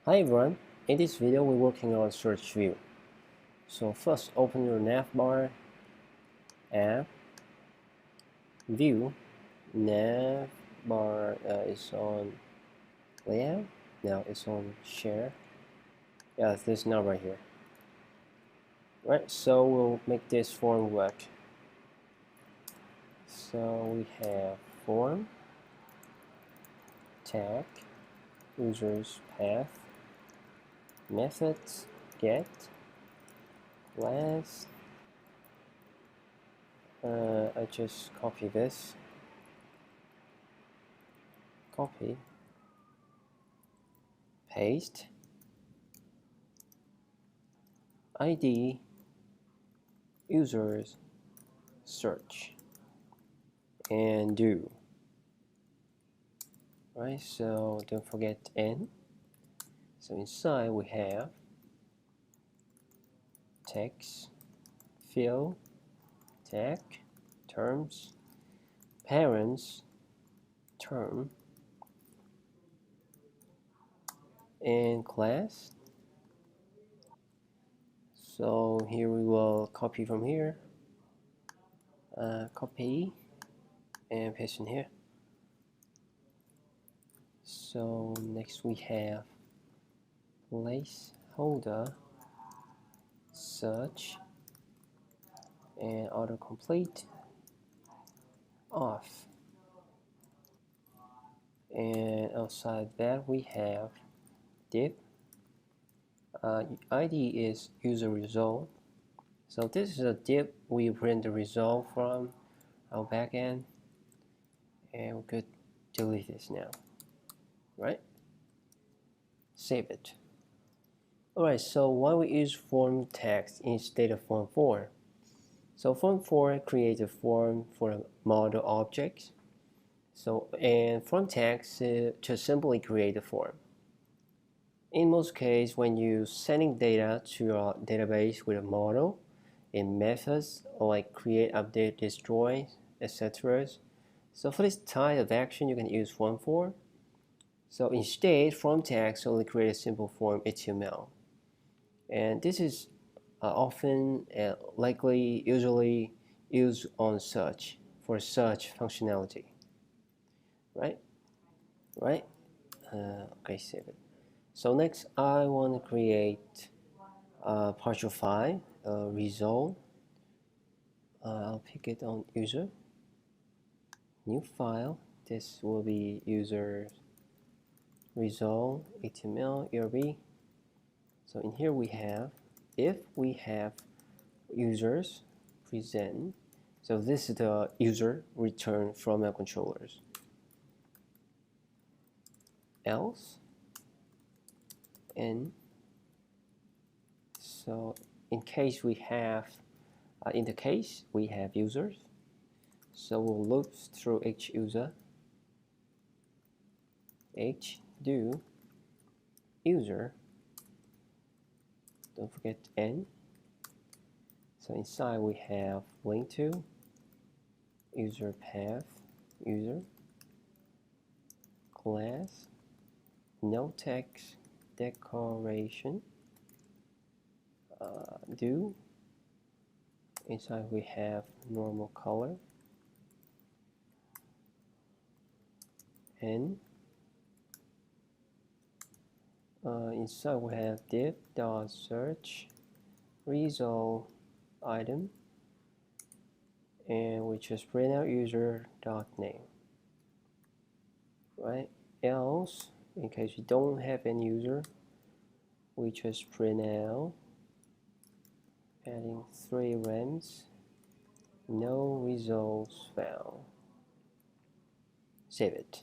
Hi everyone, in this video we're working on search view. So first open your navbar, app, view, navbar is on layout, now it's on share. Yeah, this now right here. Right, so we'll make this form work. So we have form, tag, users path, methods, get, class. I just copy this, copy, paste, ID, users, search, and do. Right, so don't forget n. So inside we have text, field, tag, terms, parents, term, and class. So here we will copy from here, copy and paste in here. So next we have placeholder, search, and autocomplete off. And outside that we have div, ID is user result. So this is a div we print the result from our backend, and we could delete this now, right? Save it. Alright, so why we use form text instead of form 4? So form 4 creates a form for a model objects. So and form text just simply create a form. In most cases, when you sending data to your database with a model in methods like create, update, destroy, etc. So for this type of action, you can use form 4. So instead, form text only create a simple form HTML. And this is often likely usually used on search for search functionality, right? Right? Okay, save it. So next, I want to create a partial file, result. I'll pick it on user, new file. This will be user result HTML ERB. So in here we have, if we have users present, so this is the user return from our controllers. Else, and so in case we have, in the case we have users, so we'll loop through each user, h do user, don't forget n. So inside we have link to user path, user class, no text decoration, do. Inside we have normal color, and inside we have div.search result item, and we just print out user.name, right? Else, in case you don't have any user, we just print out adding 3 rems, no results found. Save it.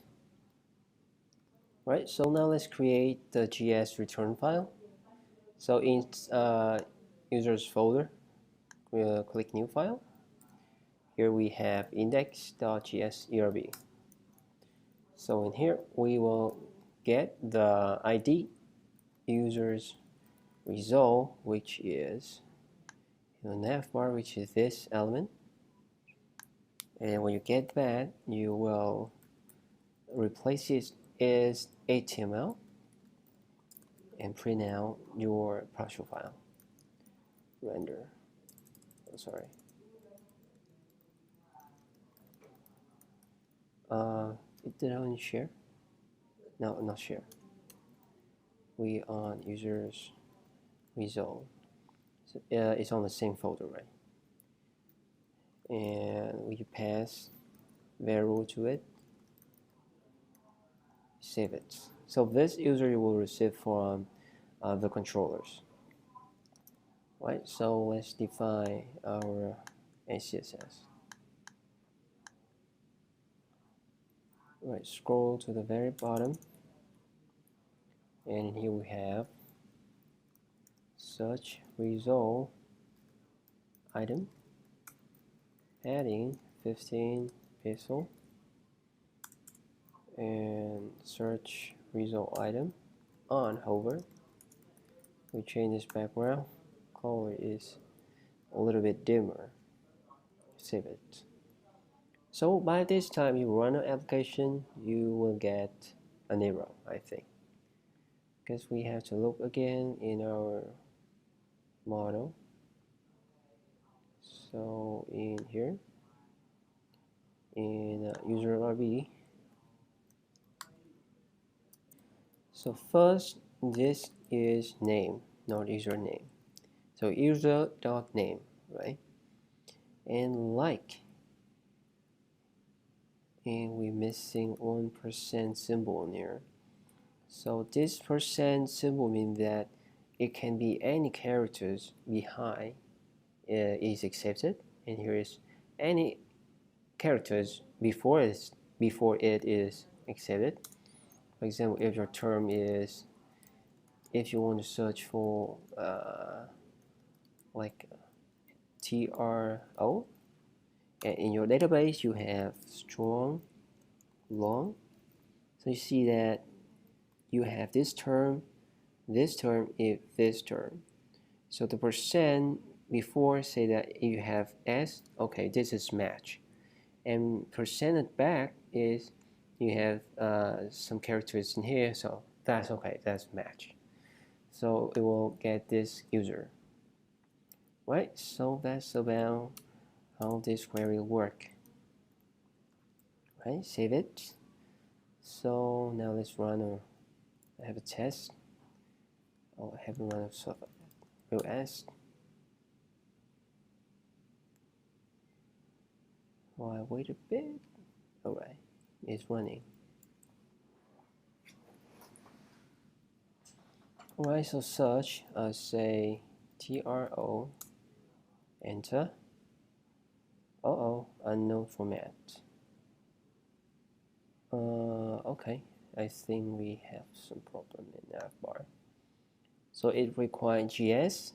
Right, so now let's create the GS return file. So in users folder, we'll click new file. Here we have index.js.erb. So in here we will get the ID users result, which is the navbar, which is this element. And when you get that, you will replace it as HTML. and print out your partial file. Render. Oh, sorry. Did I only share? No, not share. We on users result. So, it's on the same folder, right? And we pass variable to it. Save it. So this user will receive from the controllers. Right, so let's define our ACSS. Right, scroll to the very bottom, and here we have search result item, padding 15 pixel, and search result item on hover. We change this background color is a little bit dimmer. Save it. So by this time you run an application, you will get an error, I think, because we have to look again in our model. So in here, in user RB, so first this is name, not username. So user.name, right? And like, and we're missing 1% symbol in here. So this percent symbol means that it can be any characters behind is accepted, and here is any characters before it is accepted. For example, if your term is, if you want to search for like TRO, and in your database you have strong, long, so you see that you have this term, this term, if this term. So the percent before say that you have S, okay, this is match, and percentage back is you have some characters in here, so that's okay, that's match. So it will get this user, right? So that's about how this query will work, right? Save it. So now let's run a, have a test. Oh, I haven't run a software. We'll ask. Well, wait a bit. Alright, it's running. Alright, so search, say TRO, enter. Unknown format. Okay, I think we have some problem in that bar. So it requires GS,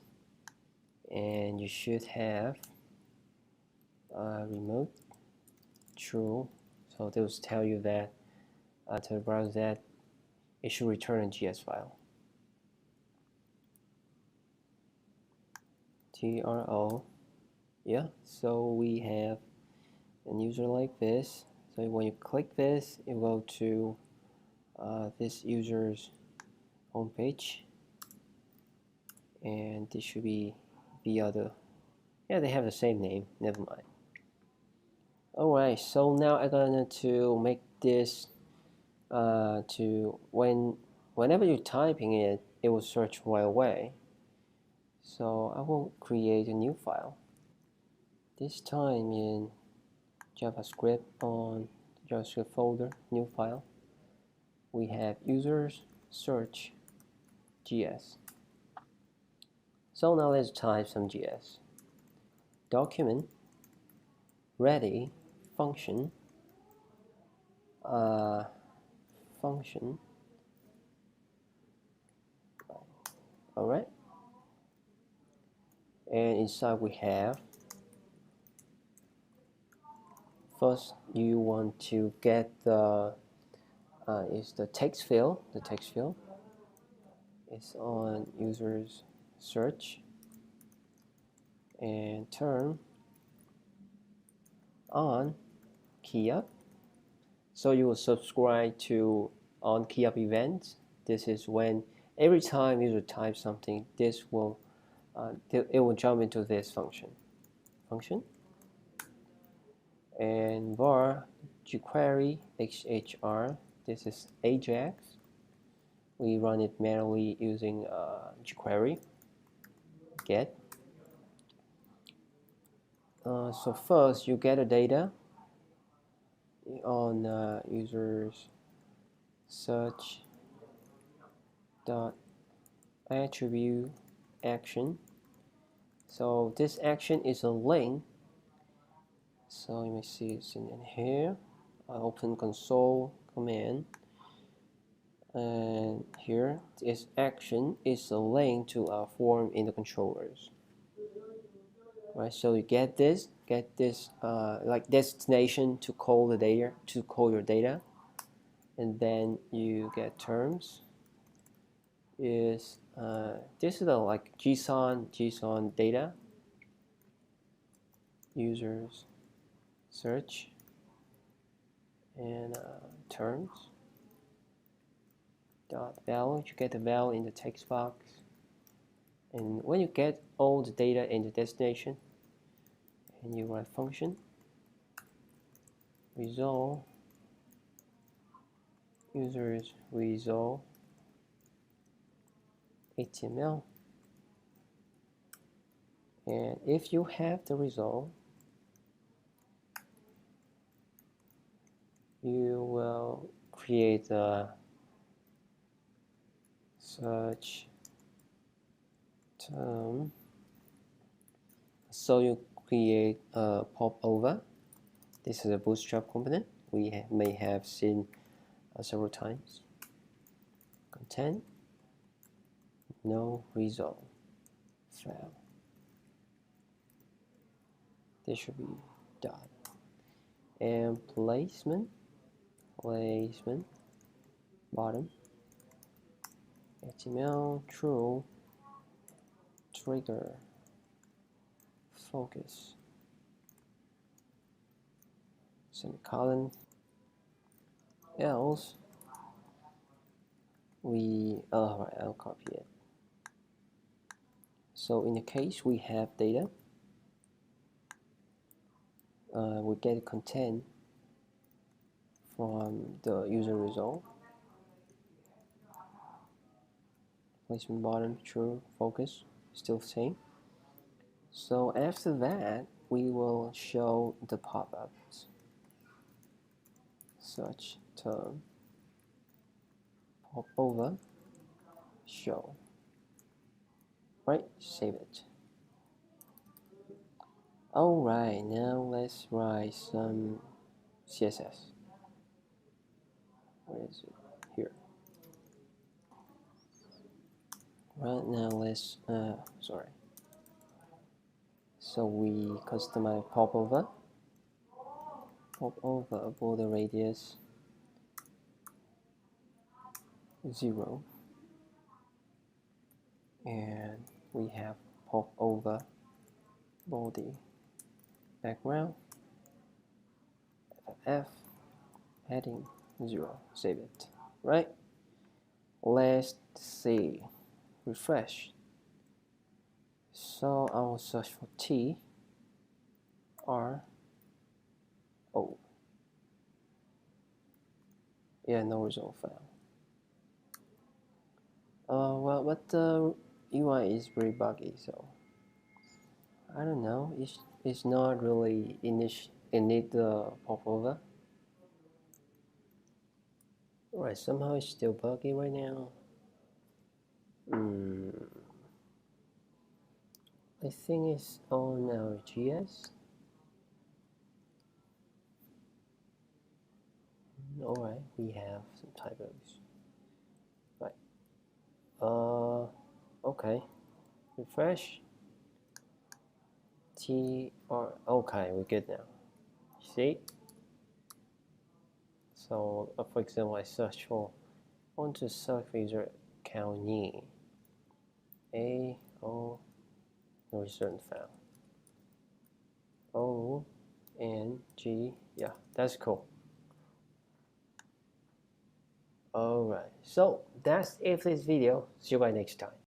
and you should have remote true. So they will tell you that to the browser that it should return a GS file. TRO, yeah. So we have a user like this. So when you click this, it will go to this user's homepage, and this should be the other. Yeah, they have the same name. Never mind. Alright, so now I'm going to make this to whenever you're typing it, it will search right away. So I will create a new file. This time in JavaScript, on JavaScript folder, new file. We have users search GS. So now let's type some GS. Document ready function function. All right, and inside we have, first you want to get the is the text field. The text field is on users search, and term on key up. So you will subscribe to on key up events. This is when every time user types something, this will it will jump into this function, and var jQuery HHR. This is Ajax. We run it manually using jQuery get. So first you get the data on users search dot attribute action. So this action is a link. So let me see, it's in here. I open console command, and here this action is a link to a form in the controllers. Right, so you get this like destination to call the data, to call your data, and then you get terms. Is this is the like JSON data users search and terms dot value. You get the value in the text box, and when you get all the data in the destination, and you write function resolve users resolve HTML, and if you have the result, you will create a search term. So you create a popover. This is a Bootstrap component we may have seen several times. Content no result file. This should be dot, and placement bottom HTML true trigger focus semicolon, else we right, I'll copy it. So in the case we have data, we get content from the user result, placement bottom true focus still same. So after that we will show the pop-ups. Search term popover show. Right, save it. Alright, now let's write some CSS. Where is it? Here. Right, now let's sorry. So we customize popover border radius 0, and we have popover body background FFF heading 0. Save it. Right, let's see, refresh. So I will search for T R O. Yeah, no result found. Well, but the UI is very buggy, so I don't know. It's not really init the popover. Alright, somehow it's still buggy right now. I think it's on our GS. Alright, we have some typos. Right. Okay. Refresh. TR. Okay, we're good now. See? So, for example, I search for, I want to search for user County. A O, no result found. O N G, yeah, that's cool. Alright, so that's it for this video. See you guys next time.